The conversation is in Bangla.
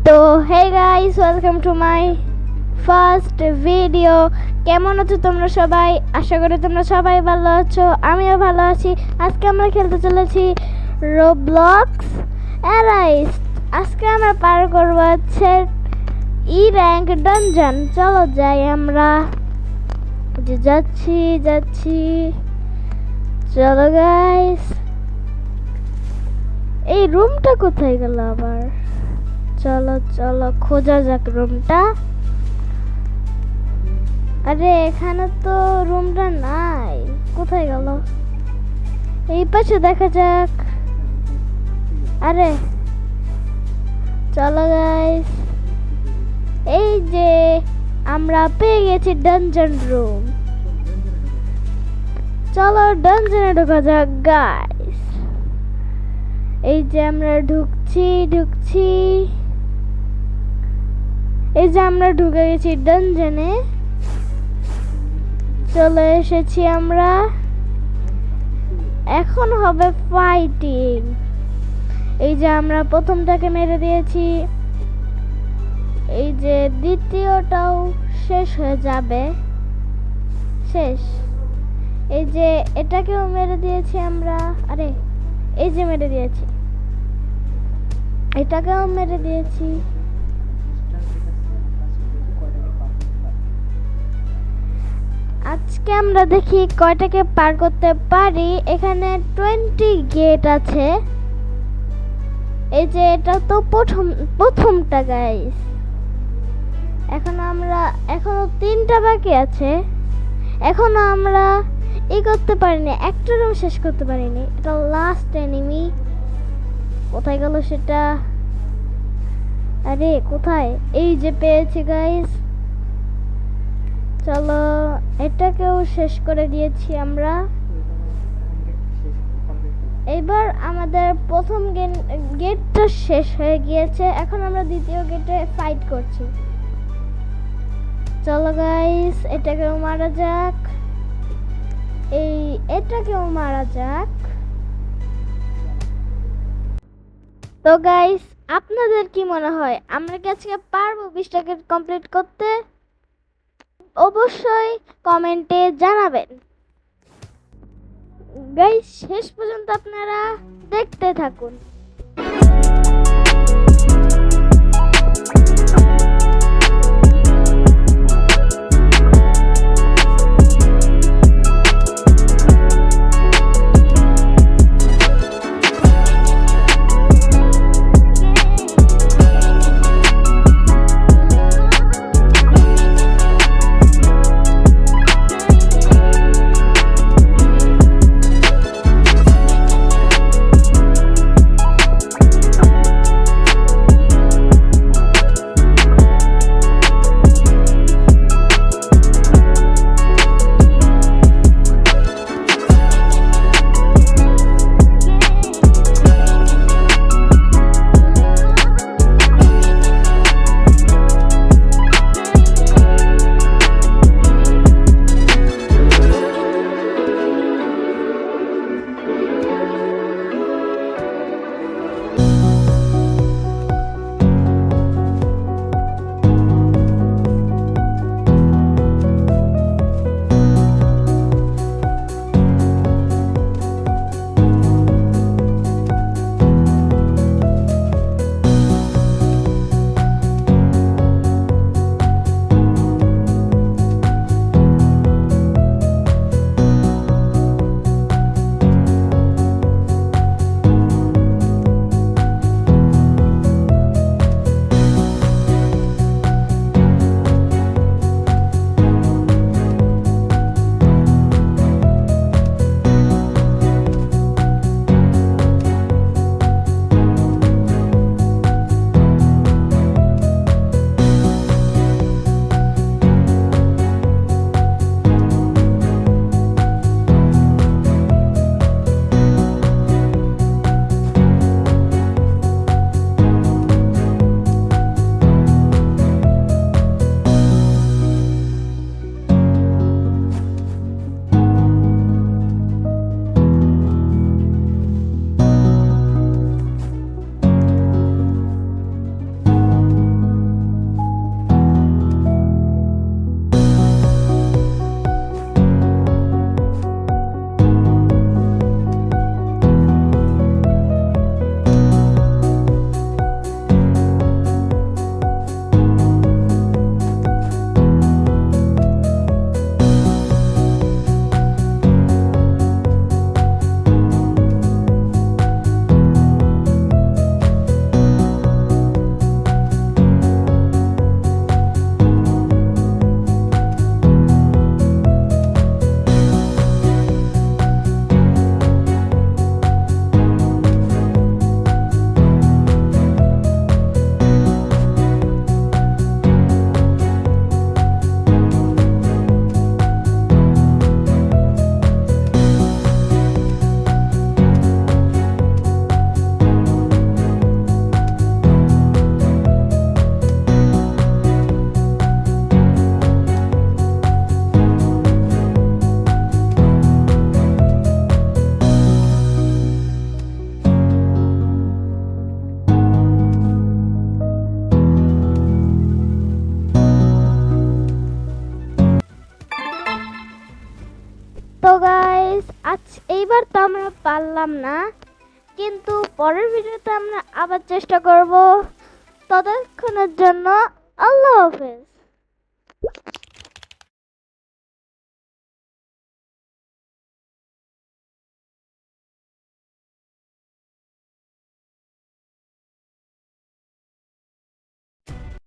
তো hey guys, welcome to my first video. কেমন আছো তোমরা সবাই? আশা করি তোমরা সবাই ভালো আছো, আমিও ভালো আছি। আজকে আমরা খেলতে চলেছি রোবলক্স অ্যারাইজ। আজকে আমরা পার করবো হচ্ছে ই র্যাঙ্ক ডানজন। চলো যাই, আমরা যাচ্ছি। চলো গাইস, এই রুমটা কোথায় গেল আবার? চলো খোঁজা যাক রুমটা। আরে এখানে তো রুমটা নাই, কোথায় গেল? এই পাশে দেখা যাক। আরে চলো গাইস, এই যে আমরা পেয়ে গেছি ডানজন রুম। চলো ডানজনে ঢোকা যাক গাইস। এই যে আমরা ঢুকছি। এই যে আমরা ঢুকে গেছি ডানজনে, চলে এসেছি আমরা। এখন হবে ফাইটিং। এই যে আমরা প্রথমটাকে মেরে দিয়েছি, এই যে দ্বিতীয়টাও শেষ হয়ে যাবে। শেষ। এই যে এটাকেও মেরে দিয়েছি আমরা। আরে এই যে মেরে দিয়েছি, এটাকেও মেরে দিয়েছি। আজকে আমরা দেখি কয়টাকে পার করতে পারি। এখানে 20 গেট আছে। এই যে এটা তো প্রথমটা গাইস। এখনো 3টা বাকি আছে। এখনো আমরা করতে পারিনি, একটা রুম শেষ করতে পারিনি। এটা লাস্ট এনিমি। কোথায় গেল সেটা? আরে কোথায়? এই যে পেয়েছি গাইস। চলো এটাকেও শেষ করে দিয়েছি আমরা। এবার আমাদের প্রথম গেটটা শেষ হয়ে গিয়েছে। এখন আমরা দ্বিতীয় গেটে ফাইট করছি। চলো গাইস, এটাকেও মারা যাক, এটাকেও মারা যাক। তো গাইস, আপনাদের কি মনে হয় আমরা কি আজকে পারবো 20টা গেট কমপ্লিট করতে? অবশ্যই কমেন্টে জানাবেন গাইস। শেষ পর্যন্ত আপনারা দেখতে থাকুন। গাইস, এইবার তো আমরা পারলাম না, কিন্তু পরের ভিডিওতে আমরা আবার চেষ্টা করব। ততক্ষণের জন্য আল্লাহ হাফেজ।